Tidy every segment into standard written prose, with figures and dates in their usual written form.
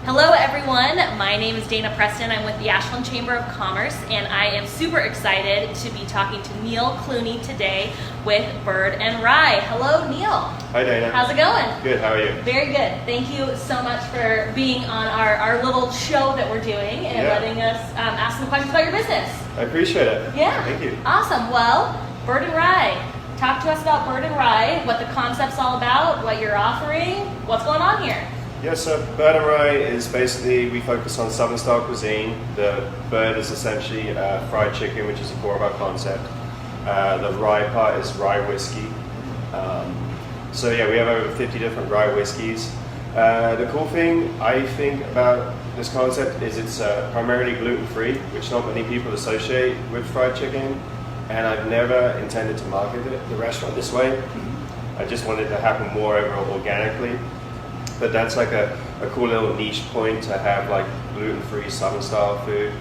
Hello everyone, my name is Dana Preston. I'm with the Ashland Chamber of Commerce and I am super excited to be talking to Neil Clooney today with Bird and Rye. Hello Neil. Hi Dana. How's it going? Good, how are you? Very good. Thank you so much for being on our little show that we're doing and letting us ask some questions about your business. I appreciate it. Yeah. Thank you. Awesome. Well, Bird and Rye. Talk to us about Bird and Rye, what the concept's all about, what you're offering, what's going on here. Yeah, so Bird and Rye is basically, we focus on Southern style cuisine. The bird is essentially fried chicken, which is the core of our concept. The rye part is rye whiskey. So yeah, we have over 50 different rye whiskeys. The cool thing I think about this concept is it's primarily gluten-free, which not many people associate with fried chicken. And I've never intended to market the restaurant this way. I just wanted it to happen more organically. But that's like a cool little niche point to have like gluten-free Southern style food.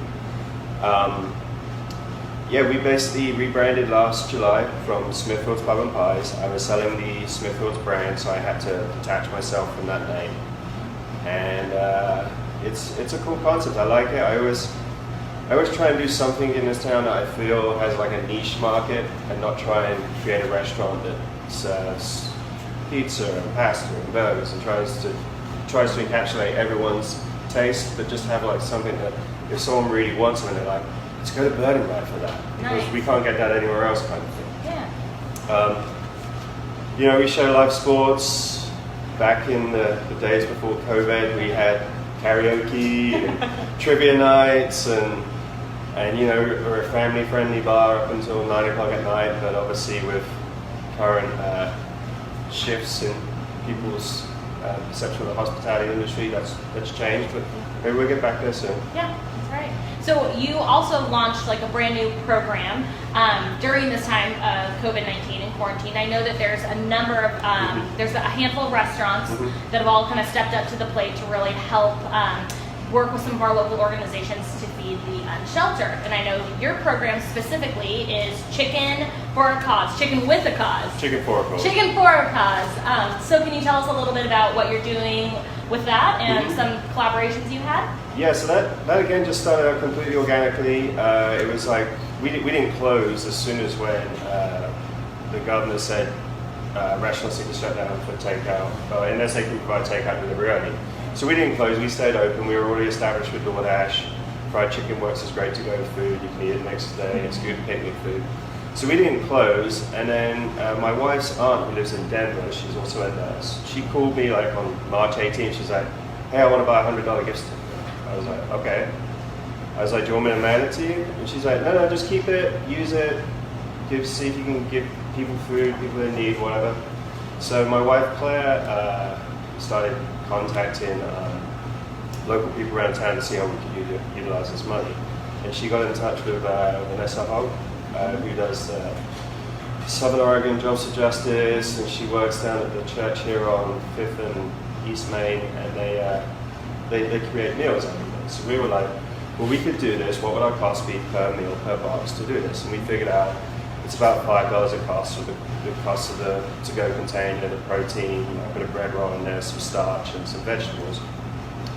Yeah, we basically rebranded last July from Smithfield's Pub and Pies. I was selling the Smithfield's brand, so I had to detach myself from that name. And it's a cool concept. I like it. I always try and do something in this town that I feel has like a niche market, and not try and create a restaurant that serves pizza and pasta and burgers and tries to encapsulate everyone's taste, but just have like something that if someone really wants something, they're like, let's go to Bird and Rye for that, because we can't get that anywhere else, kind of thing. Yeah. You know, we show live sports. Back in the days before COVID, we had karaoke and trivia nights, and you know, we're a family-friendly bar up until 9 o'clock at night. But obviously, with current shifts in people's perception of the hospitality industry, that's changed. But maybe we'll get back there soon. Yeah, that's right. So you also launched like a brand new program during this time of COVID-19 and quarantine. I know that there's a number of, there's a handful of restaurants that have all kind of stepped up to the plate to really help work with some of our local organizations to feed the unsheltered. And I know your program specifically is Chicken for a Cause, Chicken with a Cause. Chicken for a Cause. Chicken for a Cause. So can you tell us a little bit about what you're doing with that and some collaborations you had? Yeah, so that again just started out completely organically. It was like, we didn't close as soon as when the governor said restaurants need to shut down for takeout, unless they can provide takeout delivery only. So we didn't close, we stayed open. We were already established with DoorDash. Fried chicken works as great to-go food. You can eat it next day. It's good picnic food. So we didn't close, and then my wife's aunt, who lives in Denver, she's also a nurse. She called me like on March 18th. She's like, hey, I want to buy a $100 gift certificate. I was like, okay. I was like, do you want me to mail it to you? And she's like, no, just keep it, use it, see if you can give people food, people in need, whatever. So my wife Claire started contacting local people around town to see how we could utilize this money. And she got in touch with Vanessa Hogg, who does Southern Oregon Jobs for Justice, and she works down at the church here on 5th and East Main, and they create meals every day. So we were like, well, we could do this. What would our cost be per meal, per box to do this? And we figured out it's about $5 a cost for the cost of the to-go container, the protein, you know, a bit of bread roll in there, some starch and some vegetables,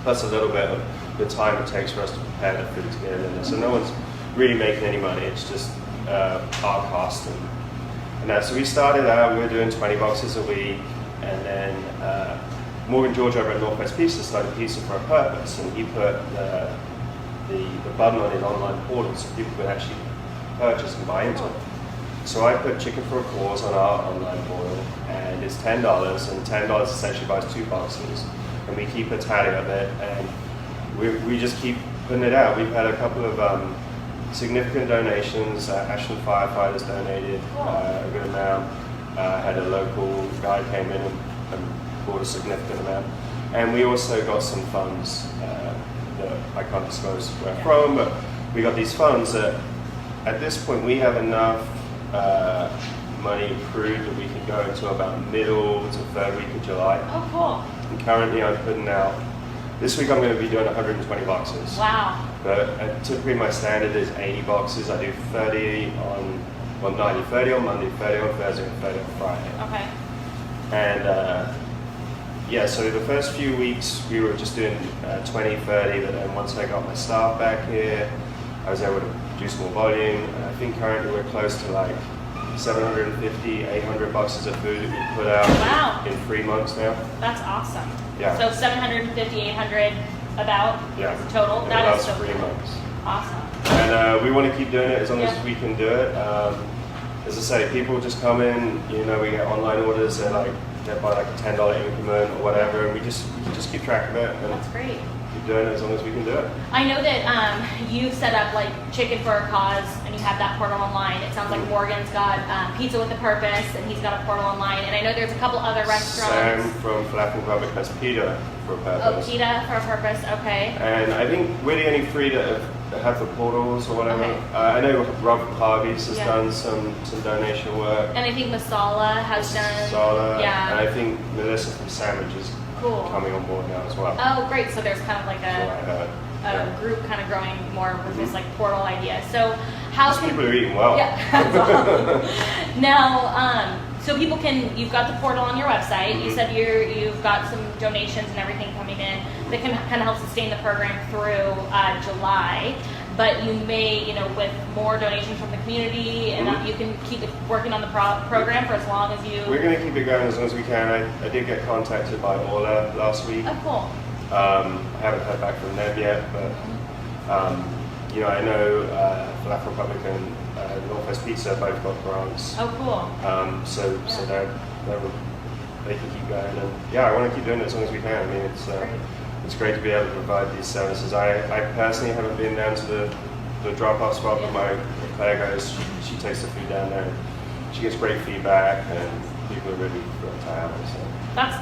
plus a little bit of the time it takes for us to prepare the food to get it in there. So no one's really making any money. It's just our cost and that. So we started out, we were doing 20 boxes a week, and then Morgan George over at Northwest Pizza started Pizza for a Purpose, and he put the button on his online portal so people could actually purchase and buy into it. So I put Chicken for a Cause on our online portal, and it's $10, and $10 essentially buys 2 boxes, and we keep a tally of it, and we just keep putting it out. We've had a couple of significant donations. Ashland firefighters donated a good amount. Had a local guy came in and bought a significant amount, and we also got some funds that I can't disclose where from, but we got these funds that at this point we have enough money accrued that we can go into about middle to 3rd week of July. Oh, cool. And currently I'm putting out, this week I'm going to be doing 120 boxes. Wow. But typically my standard is 80 boxes. I do 30 on 30 on Monday, 30 on Thursday, and 30 on Friday. Okay. And Yeah, so the first few weeks we were just doing 20, 30, but then once I got my staff back here, I was able to produce more volume. And I think currently we're close to like 750, 800 boxes of food that we put out in 3 months now. That's awesome. Yeah. So 750, 800 about total. In That is the last so 3 cool. months. Awesome. And we want to keep doing it as long as we can do it. As I say, people just come in, you know, we get online orders, they buy like a $10 increment or whatever, and we just keep track of it and That's great. keep doing it as long as we can do it. I know that you've set up like Chicken for a Cause, and you have that portal online. It sounds like Morgan's got Pizza with a Purpose, and he's got a portal online. And I know there's a couple other restaurants. Sam from Falafel Republic has PETA for a purpose. Oh, PETA for a purpose, okay. And I think we're the only three that have the portals or whatever. Okay. I know Rob Harvey's has done some donation work. And I think Masala has done. Masala, yeah. And I think Melissa from Sandwich is coming on board now as well. Oh, great. So there's kind of like a group kind of growing more with this like portal idea. So how These can people are eating well. Yeah. That's awesome. Now, so people can. You've got the portal on your website. You said you've got some donations and everything coming in that can kind of help sustain the program through July. But you may, you know, with more donations from the community, and you can keep working on the program for as long as you. We're going to keep it going as long as we can. I did get contacted by Orla last week. Oh, cool. I haven't heard back from them yet, but you know, I know Falafel Republic and Northwest Pizza both got grants. Oh, cool. So they can keep going, and I want to keep doing it as long as we can. I mean, it's great to be able to provide these services. I personally haven't been down to the drop-off spot, but my Claire goes. She takes the food down there. And she gets great feedback, and people are really thrilled to have it. So. That's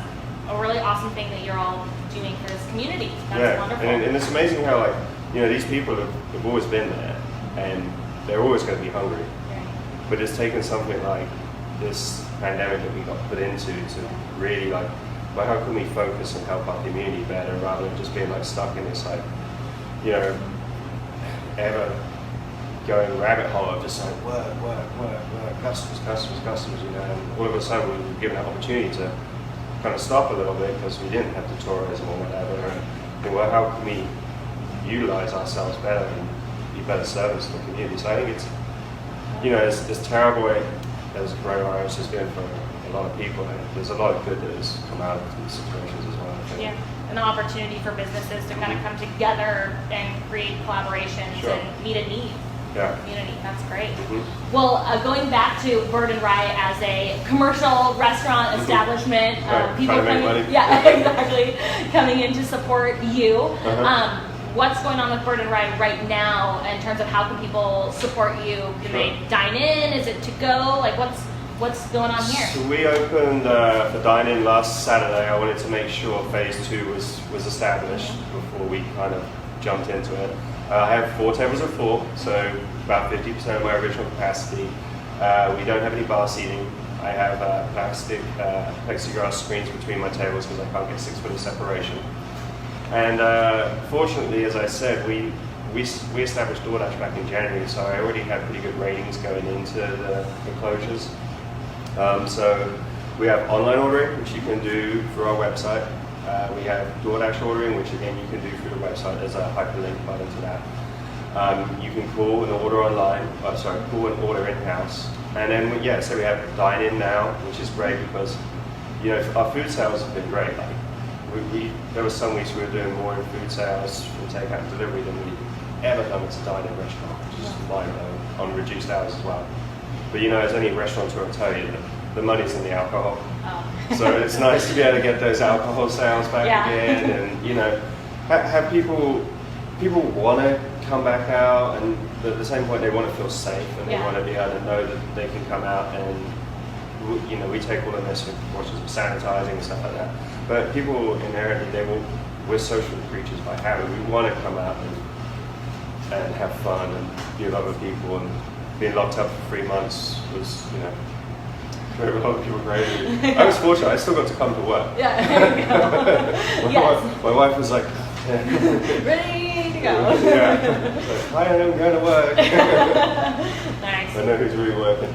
a really awesome thing that you're all doing for this community. That's wonderful. And it's amazing how, like, you know, these people have always been there, and they're always going to be hungry. Right. But it's taken something like this pandemic that we got put into to really, like, well, how can we focus and help our community better rather than just being, like, stuck in this, like, you know, ever going rabbit hole of just like work, customers, you know, and all of a sudden we were given an opportunity to kind of stop a little bit because we didn't have the tourism or whatever, and well, how can we utilize ourselves better and be better service to the community? So I think it's, you know, as terrible as coronavirus has been for a lot of people, there's a lot of good that has come out of these situations as well, I think. Yeah, an opportunity for businesses to kind of come together and create collaborations and meet a need. Yeah. Community. That's great. Well, going back to Bird and Rye as a commercial restaurant establishment, people coming, exactly, coming in to support you. What's going on with Bird and Rye right now in terms of how can people support you? Can they dine in? Is it to go? Like what's going on here? So we opened for dine-in last Saturday. I wanted to make sure phase 2 was established before we kind of jumped into it. I have 4 tables of 4, so about 50% of my original capacity. We don't have any bar seating. I have plastic plexiglass screens between my tables because I can't get 6 foot of separation. And fortunately, as I said, we established DoorDash back in January, so I already had pretty good ratings going into the closures. So we have online ordering, which you can do through our website. We have DoorDash ordering, which again you can do through the website. There's a hyperlink button to that. You can call and order online. Call and order in-house. And then so we have dine-in now, which is great because, you know, our food sales have been great. Like there were some weeks we were doing more in food sales from takeout and delivery than we've ever done as a dine-in restaurant, which is mind-blowing on reduced hours as well. But you know, as any restaurateur will tell you, the money's in the alcohol. So it's nice to be able to get those alcohol sales back again, and you know, have people want to come back out, and at the same point they want to feel safe and they want to be able to know that they can come out, and you know, we take all the necessary precautions of sanitizing and stuff like that. But people inherently we're social creatures by habit. We want to come out and have fun and be with other people, and being locked up for 3 months was, you know, drove a lot of people crazy. I was fortunate, I still got to come to work. My wife was like, ready to go. Hi, I'm going to work. Nice. I know who's really working.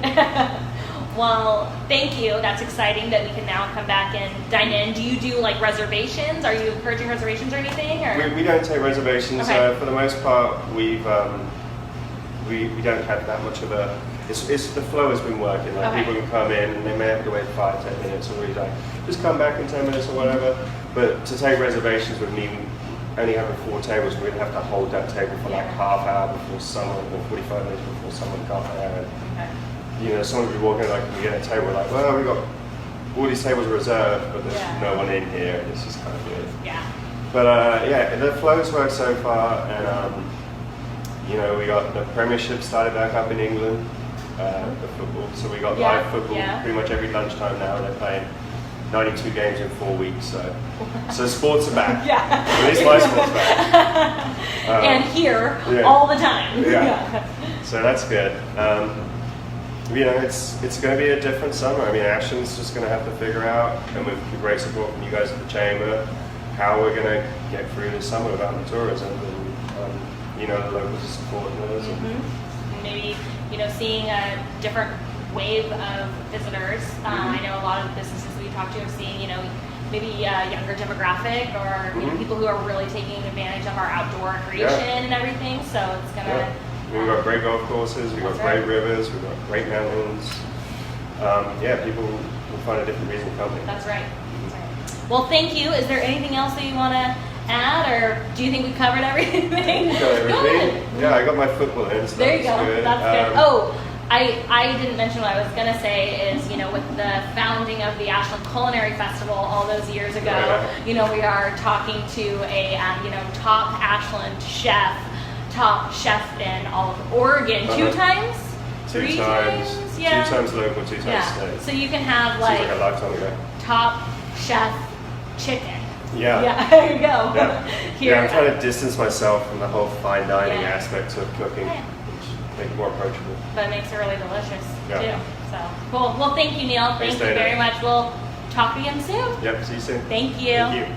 Well, thank you. That's exciting that we can now come back and dine in. Do you do like reservations? Are you encouraging reservations or anything? Or? We don't take reservations. Okay. For the most part, we don't have that much of a. It's the flow has been working. Like Okay. people can come in and they may have to wait 5-10 minutes, or we like just come back in 10 minutes or whatever. But to take reservations would mean only having 4 tables. We'd have to hold that table for like Yeah. half hour before someone, or 45 minutes before someone got there. Okay. You know, someone would be walking like we get a table like, well, we got all these tables reserved, but there's Yeah. no one in here. It's just kind of weird. Yeah. But yeah, the flow's worked so far, and you know, we got the Premiership started back up in England, the football. So we got Yeah, live football yeah. pretty much every lunchtime now. They're playing 92 games in 4 weeks, so sports are back. Yeah. At least my sports back. And here yeah. all the time. Yeah. So that's good. You know, it's going to be a different summer. I mean, Ashland's just going to have to figure out, and with great support from you guys at the Chamber, how we're going to get through this summer without the tourism, and you know, the locals are supporting us. Mm-hmm. Maybe, you know, seeing a different wave of visitors. I know a lot of businesses we talk to are seeing, you know, maybe a younger demographic, or you know, people who are really taking advantage of our outdoor recreation and everything. So it's going to. We've got great golf courses, we've got great rivers, we've got great mountains. Yeah, people will find a different reason to come here. That's right. That's right. Well, thank you. Is there anything else that you want to add, or do you think we covered everything? Got everything. Yeah, I got my football in. So there you go. good. That's good. Oh, I didn't mention what I was going to say is, you know, with the founding of the Ashland Culinary Festival all those years ago, you know, we are talking to a, you know, top Ashland chef in all of Oregon, 2 times? 2 times. Yeah. 2 times local, 2 times state. So you can have Seems like like a lifetime ago. top chef chicken. Yeah. Yeah, there you go. Yeah. Here, Yeah, I'm trying to distance myself from the whole fine dining Yeah. aspects of cooking, Yeah. which make it more approachable. but it makes it really delicious Yeah. too. So cool. Well, thank you, Neil. Thanks, Thank you Dana. very much. We'll talk again soon. Yep, see you soon. Thank you. Thank you.